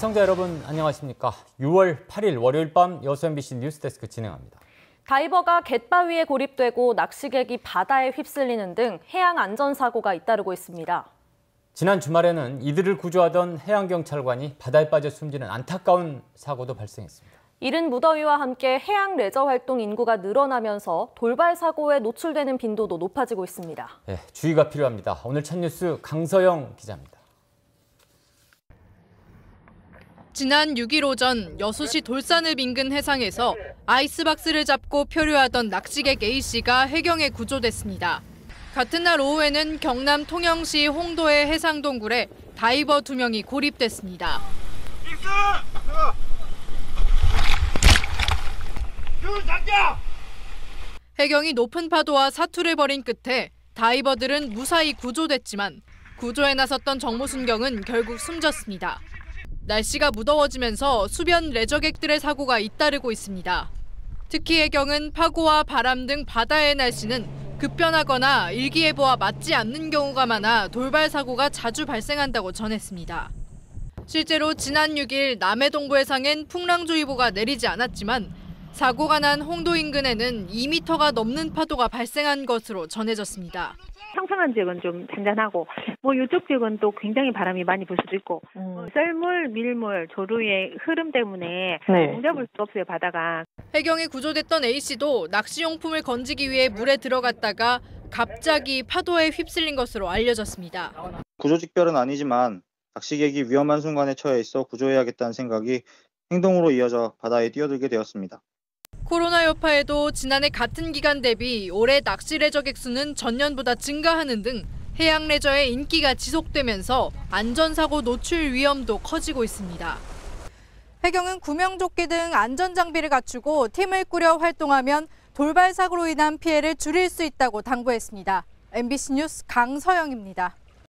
시청자 여러분 안녕하십니까. 6월 8일 월요일 밤 여수 MBC 뉴스데스크 진행합니다. 다이버가 갯바위에 고립되고 낚시객이 바다에 휩쓸리는 등 해양 안전사고가 잇따르고 있습니다. 지난 주말에는 이들을 구조하던 해양경찰관이 바다에 빠져 숨지는 안타까운 사고도 발생했습니다. 이른 무더위와 함께 해양 레저 활동 인구가 늘어나면서 돌발 사고에 노출되는 빈도도 높아지고 있습니다. 네, 주의가 필요합니다. 오늘 첫 뉴스 강서영 기자입니다. 지난 6일 오전 여수시 돌산읍 인근 해상에서 아이스박스를 잡고 표류하던 낚시객 A씨가 해경에 구조됐습니다. 같은 날 오후에는 경남 통영시 홍도의 해상동굴에 다이버 2명이 고립됐습니다. 해경이 높은 파도와 사투를 벌인 끝에 다이버들은 무사히 구조됐지만 구조에 나섰던 정모순경은 결국 숨졌습니다. 날씨가 무더워지면서 수변 레저객들의 사고가 잇따르고 있습니다. 특히 해경은 파고와 바람 등 바다의 날씨는 급변하거나 일기예보와 맞지 않는 경우가 많아 돌발 사고가 자주 발생한다고 전했습니다. 실제로 지난 6일 남해동부 해상엔 풍랑주의보가 내리지 않았지만 사고가 난 홍도 인근에는 2m가 넘는 파도가 발생한 것으로 전해졌습니다. 평평한 지역은 좀 잔잔하고 이쪽 지역은 또 굉장히 바람이 많이 불 수도 있고 썰물, 밀물, 조류의 흐름 때문에 종잡을 수 없어요, 바다가. 해경에 구조됐던 A씨도 낚시용품을 건지기 위해 물에 들어갔다가 갑자기 파도에 휩쓸린 것으로 알려졌습니다. 구조직별은 아니지만 낚시객이 위험한 순간에 처해 있어 구조해야겠다는 생각이 행동으로 이어져 바다에 뛰어들게 되었습니다. 코로나 여파에도 지난해 같은 기간 대비 올해 낚시 레저객 수는 전년보다 증가하는 등 해양 레저의 인기가 지속되면서 안전사고 노출 위험도 커지고 있습니다. 해경은 구명조끼 등 안전장비를 갖추고 팀을 꾸려 활동하면 돌발 사고로 인한 피해를 줄일 수 있다고 당부했습니다. MBC 뉴스 강서영입니다.